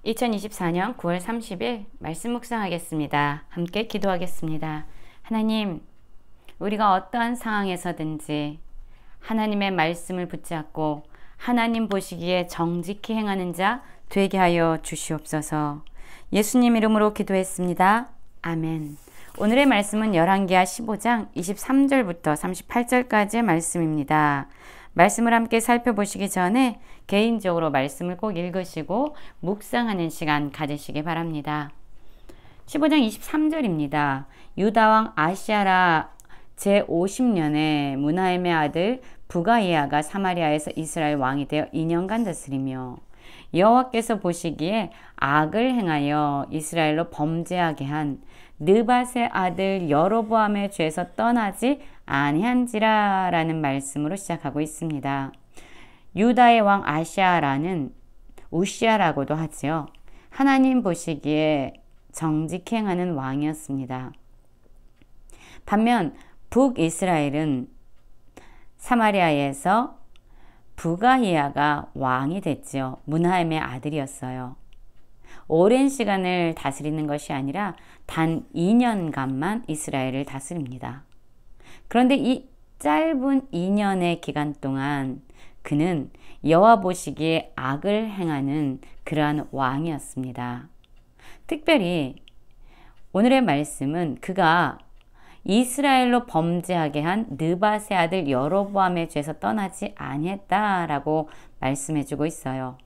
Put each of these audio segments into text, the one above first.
2024년 9월 30일 말씀 묵상하겠습니다. 함께 기도하겠습니다. 하나님, 우리가 어떠한 상황에서든지 하나님의 말씀을 붙잡고 하나님 보시기에 정직히 행하는 자 되게 하여 주시옵소서. 예수님 이름으로 기도했습니다. 아멘. 오늘의 말씀은 열왕기하 15장 23절부터 38절까지의 말씀입니다. 말씀을 함께 살펴보시기 전에 개인적으로 말씀을 꼭 읽으시고 묵상하는 시간 가지시기 바랍니다. 15장 23절입니다. 유다왕 아시아라 제50년에 므나헴의 아들 부가이아가 사마리아에서 이스라엘 왕이 되어 2년간 다스리며 여호와께서 보시기에 악을 행하여 이스라엘로 범죄하게 한 느밧의 아들 여로보암의 죄에서 떠나지 아니한지라 라는 말씀으로 시작하고 있습니다. 유다의 왕 아시아라는 우시아라고도 하지요. 하나님 보시기에 정직히 행하는 왕이었습니다. 반면 북이스라엘은 사마리아에서 부가이아가 왕이 됐지요. 므나헴의 아들이었어요. 오랜 시간을 다스리는 것이 아니라 단 2년간만 이스라엘을 다스립니다. 그런데 이 짧은 2년의 기간 동안 그는 여호와 보시기에 악을 행하는 그러한 왕이었습니다. 특별히 오늘의 말씀은 그가 이스라엘로 범죄하게 한 느밧의 아들 여로보암의 죄에서 떠나지 아니했다라고 말씀해주고 있어요.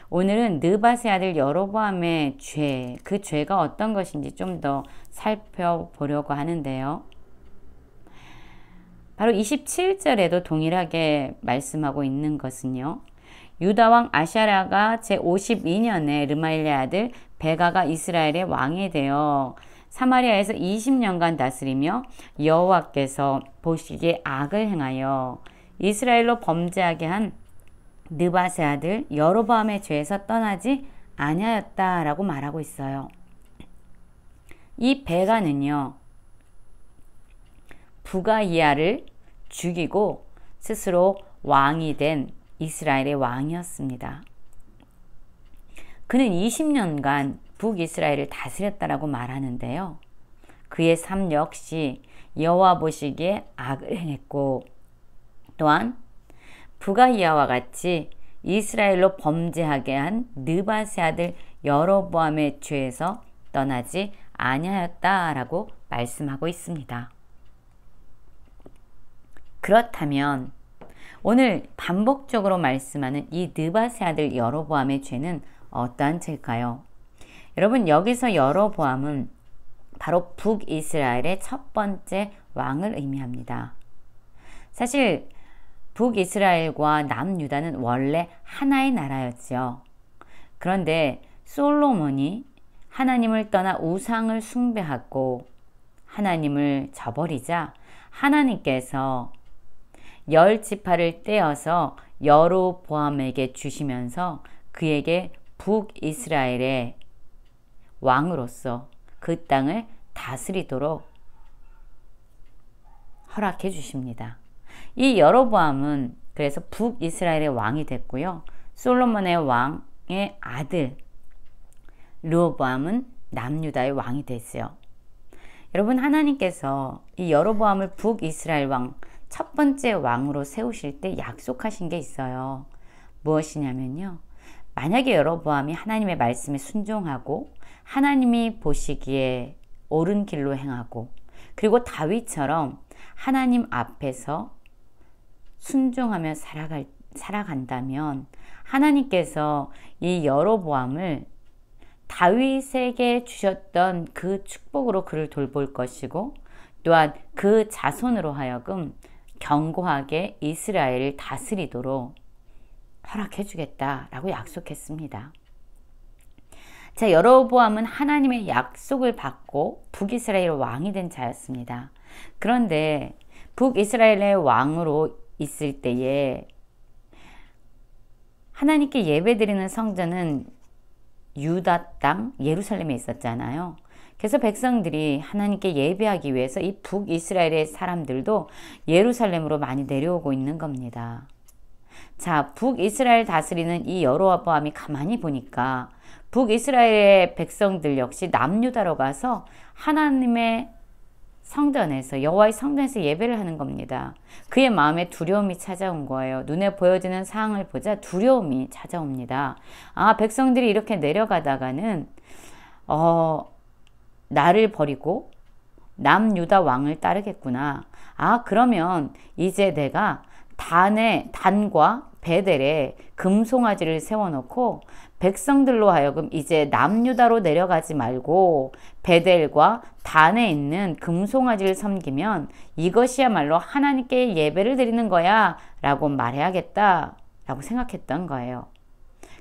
오늘은 느밧의 아들 여로보암의 죄, 그 죄가 어떤 것인지 좀 더 살펴보려고 하는데요. 바로 27절에도 동일하게 말씀하고 있는 것은요. 유다왕 아시아라가 제52년에 르마일의 아들 베가가 이스라엘의 왕이 되어 사마리아에서 20년간 다스리며 여호와께서 보시기에 악을 행하여 이스라엘로 범죄하게 한 느밧의 아들 여로보암의 죄에서 떠나지 아니하였다라고 말하고 있어요. 이 베가는요. 부가이아를 죽이고 스스로 왕이 된 이스라엘의 왕이었습니다. 그는 20년간 북이스라엘을 다스렸다라고 말하는데요. 그의 삶 역시 여호와 보시기에 악을 행했고 또한 부가이아와 같이 이스라엘로 범죄하게 한 느밧의 아들 여로보암의 죄에서 떠나지 아니하였다라고 말씀하고 있습니다. 그렇다면 오늘 반복적으로 말씀하는 이 느밧의 아들 여로보암의 죄는 어떠한 죄일까요? 여러분, 여기서 여로보암은 바로 북이스라엘의 첫 번째 왕을 의미합니다. 사실 북이스라엘과 남유다는 원래 하나의 나라였죠. 그런데 솔로몬이 하나님을 떠나 우상을 숭배하고 하나님을 저버리자 하나님께서 10지파를 떼어서 여로보암에게 주시면서 그에게 북이스라엘의 왕으로서 그 땅을 다스리도록 허락해 주십니다. 이 여로보암은 그래서 북이스라엘의 왕이 됐고요. 솔로몬의 왕의 아들 르호보암은 남유다의 왕이 됐어요. 여러분, 하나님께서 이 여로보암을 북이스라엘 왕 첫 번째 왕으로 세우실 때 약속하신 게 있어요. 무엇이냐면요. 만약에 여로보암이 하나님의 말씀에 순종하고 하나님이 보시기에 옳은 길로 행하고 그리고 다윗처럼 하나님 앞에서 순종하며 살아간다면 하나님께서 이 여로보암을 다윗에게 주셨던 그 축복으로 그를 돌볼 것이고 또한 그 자손으로 하여금 견고하게 이스라엘을 다스리도록 허락해 주겠다라고 약속했습니다. 자, 여로보암은 하나님의 약속을 받고 북이스라엘 왕이 된 자였습니다. 그런데 북이스라엘의 왕으로 있을 때에 하나님께 예배드리는 성전은 유다 땅 예루살렘에 있었잖아요. 그래서 백성들이 하나님께 예배하기 위해서 이 북이스라엘의 사람들도 예루살렘으로 많이 내려오고 있는 겁니다. 자, 북이스라엘 다스리는 이 여로보암이 가만히 보니까 북이스라엘의 백성들 역시 남유다로 가서 하나님의 성전에서, 여호와의 성전에서 예배를 하는 겁니다. 그의 마음에 두려움이 찾아온 거예요. 눈에 보여지는 상황을 보자 두려움이 찾아옵니다. 아, 백성들이 이렇게 내려가다가는 나를 버리고 남유다 왕을 따르겠구나. 아, 그러면 이제 내가 단과 베델에 금송아지를 세워놓고 백성들로 하여금 이제 남유다로 내려가지 말고 베델과 단에 있는 금송아지를 섬기면 이것이야말로 하나님께 예배를 드리는 거야 라고 말해야겠다 라고 생각했던 거예요.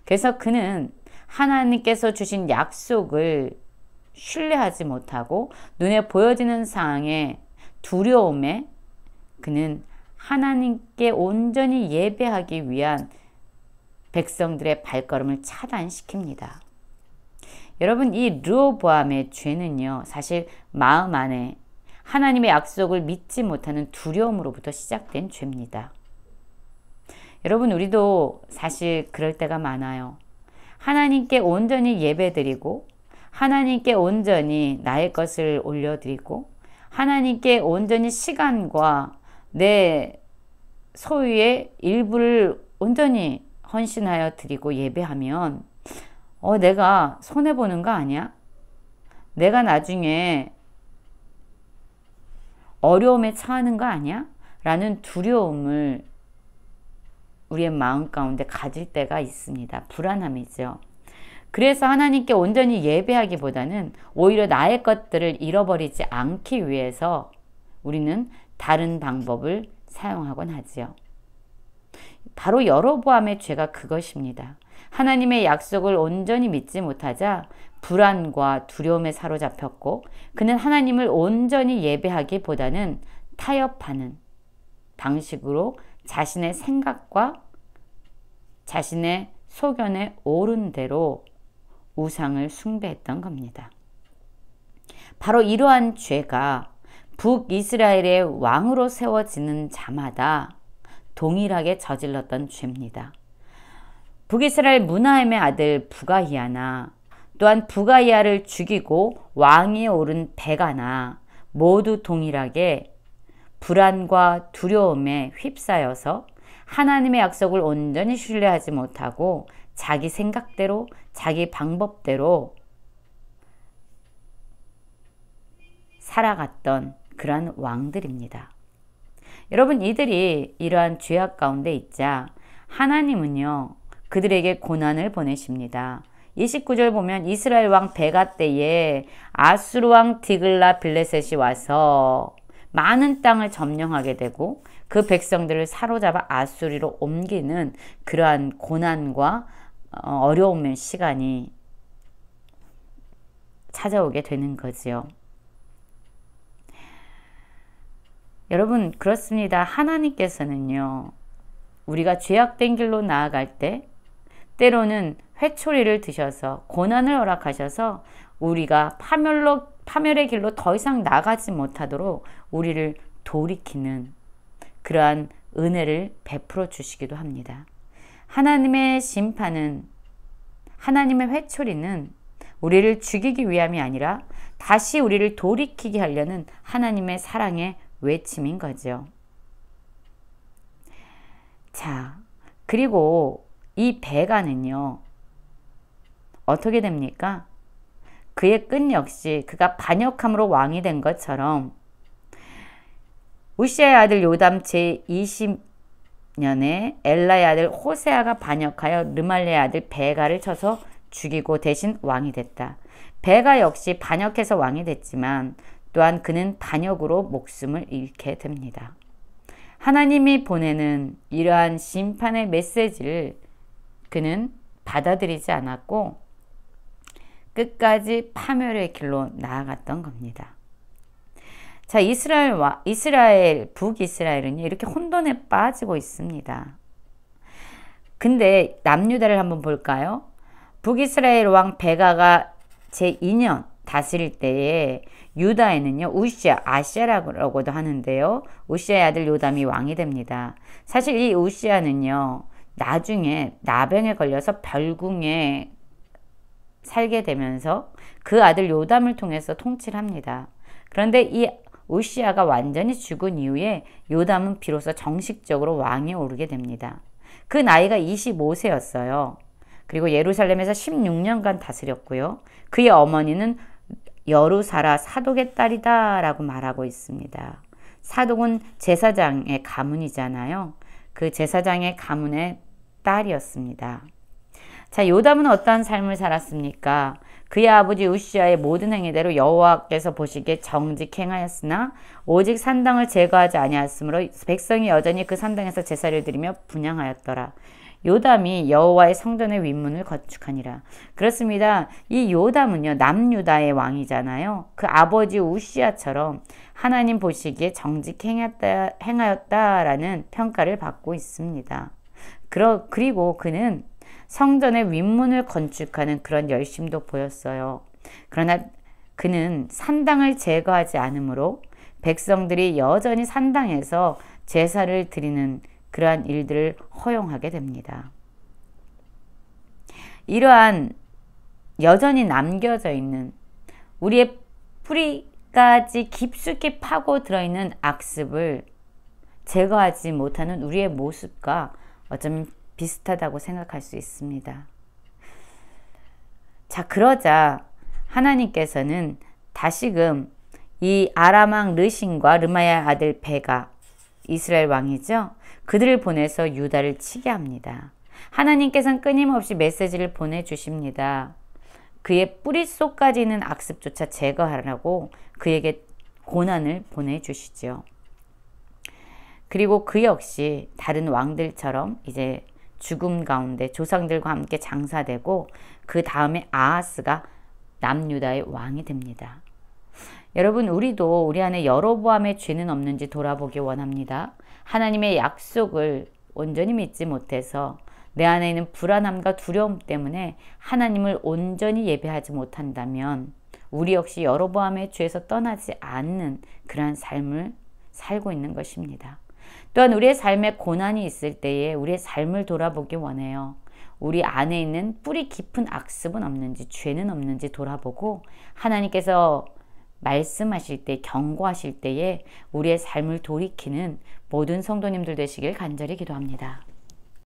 그래서 그는 하나님께서 주신 약속을 신뢰하지 못하고 눈에 보여지는 상황에 두려움에 그는 하나님께 온전히 예배하기 위한 백성들의 발걸음을 차단시킵니다. 여러분, 이 르호보암의 죄는요, 사실 마음 안에 하나님의 약속을 믿지 못하는 두려움으로부터 시작된 죄입니다. 여러분, 우리도 사실 그럴 때가 많아요. 하나님께 온전히 예배드리고 하나님께 온전히 나의 것을 올려드리고 하나님께 온전히 시간과 내 소유의 일부를 온전히 헌신하여 드리고 예배하면 내가 손해보는 거 아니야? 내가 나중에 어려움에 처하는 거 아니야? 라는 두려움을 우리의 마음 가운데 가질 때가 있습니다. 불안함이죠. 그래서 하나님께 온전히 예배하기보다는 오히려 나의 것들을 잃어버리지 않기 위해서 우리는 다른 방법을 사용하곤 하지요. 바로 여로보암의 죄가 그것입니다. 하나님의 약속을 온전히 믿지 못하자 불안과 두려움에 사로잡혔고 그는 하나님을 온전히 예배하기보다는 타협하는 방식으로 자신의 생각과 자신의 소견에 옳은 대로 우상을 숭배했던 겁니다. 바로 이러한 죄가 북이스라엘의 왕으로 세워지는 자마다 동일하게 저질렀던 죄입니다. 북이스라엘 므나헴의 아들 부가히야나 또한 부가히야를 죽이고 왕위에 오른 베가나 모두 동일하게 불안과 두려움에 휩싸여서 하나님의 약속을 온전히 신뢰하지 못하고 자기 생각대로 자기 방법대로 살아갔던 그러한 왕들입니다. 여러분, 이들이 이러한 죄악 가운데 있자 하나님은요 그들에게 고난을 보내십니다. 29절 보면 이스라엘 왕 베가 때에 아수르 왕 디글라 빌레셋이 와서 많은 땅을 점령하게 되고 그 백성들을 사로잡아 아수리로 옮기는 그러한 고난과 어려움의 시간이 찾아오게 되는 거지요. 여러분, 그렇습니다. 하나님께서는요 우리가 죄악된 길로 나아갈 때 때로는 회초리를 드셔서 고난을 허락하셔서 우리가 파멸의 길로 더 이상 나가지 못하도록 우리를 돌이키는 그러한 은혜를 베풀어 주시기도 합니다. 하나님의 심판은, 하나님의 회초리는 우리를 죽이기 위함이 아니라 다시 우리를 돌이키게 하려는 하나님의 사랑의 외침인 거죠. 자, 그리고 이 베가는요 어떻게 됩니까? 그의 끝 역시 그가 반역함으로 왕이 된 것처럼 우시아의 아들 요담 제20년에 엘라의 아들 호세아가 반역하여 르말레의 아들 베가를 쳐서 죽이고 대신 왕이 됐다. 베가 역시 반역해서 왕이 됐지만 또한 그는 반역으로 목숨을 잃게 됩니다. 하나님이 보내는 이러한 심판의 메시지를 그는 받아들이지 않았고 끝까지 파멸의 길로 나아갔던 겁니다. 자, 북이스라엘은 이렇게 혼돈에 빠지고 있습니다. 근데 남유다를 한번 볼까요? 북이스라엘 왕 베가가 제2년 다스릴 때에 유다에는요 아시아라고도 하는데요 우시아의 아들 요담이 왕이 됩니다. 사실 이 우시아는요 나중에 나병에 걸려서 별궁에 살게 되면서 그 아들 요담을 통해서 통치를 합니다. 그런데 이 우시아가 완전히 죽은 이후에 요담은 비로소 정식적으로 왕에 오르게 됩니다. 그 나이가 25세였어요. 그리고 예루살렘에서 16년간 다스렸고요. 그의 어머니는 여루사라 사독의 딸이다 라고 말하고 있습니다. 사독은 제사장의 가문이잖아요. 그 제사장의 가문의 딸이었습니다. 자, 요담은 어떠한 삶을 살았습니까? 그의 아버지 우시아의 모든 행위대로 여호와께서 보시기에 정직 행하였으나 오직 산당을 제거하지 아니하였으므로 백성이 여전히 그 산당에서 제사를 드리며 분향하였더라. 요담이 여호와의 성전의 윗문을 건축하니라. 그렇습니다. 이 요담은요, 남유다의 왕이잖아요. 그 아버지 우시아처럼 하나님 보시기에 정직 행하였다라는 평가를 받고 있습니다. 그리고 그는 성전의 윗문을 건축하는 그런 열심도 보였어요. 그러나 그는 산당을 제거하지 않으므로 백성들이 여전히 산당에서 제사를 드리는 그러한 일들을 허용하게 됩니다. 이러한 여전히 남겨져 있는 우리의 뿌리까지 깊숙이 파고 들어있는 악습을 제거하지 못하는 우리의 모습과 어쩌면 비슷하다고 생각할 수 있습니다. 자, 그러자 하나님께서는 다시금 이 아람 왕 르신과 르마야의 아들 베가, 이스라엘 왕이죠. 그들을 보내서 유다를 치게 합니다. 하나님께서는 끊임없이 메시지를 보내주십니다. 그의 뿌리 속까지 있는 악습조차 제거하라고 그에게 고난을 보내주시죠. 그리고 그 역시 다른 왕들처럼 이제 죽음 가운데 조상들과 함께 장사되고 그 다음에 아하스가 남유다의 왕이 됩니다. 여러분, 우리도 우리 안에 여로보암의 죄는 없는지 돌아보기 원합니다. 하나님의 약속을 온전히 믿지 못해서 내 안에 있는 불안함과 두려움 때문에 하나님을 온전히 예배하지 못한다면 우리 역시 여로보암의 죄에서 떠나지 않는 그러한 삶을 살고 있는 것입니다. 또한 우리의 삶에 고난이 있을 때에 우리의 삶을 돌아보기 원해요. 우리 안에 있는 뿌리 깊은 악습은 없는지, 죄는 없는지 돌아보고 하나님께서 말씀하실 때, 경고하실 때에 우리의 삶을 돌이키는 모든 성도님들 되시길 간절히 기도합니다.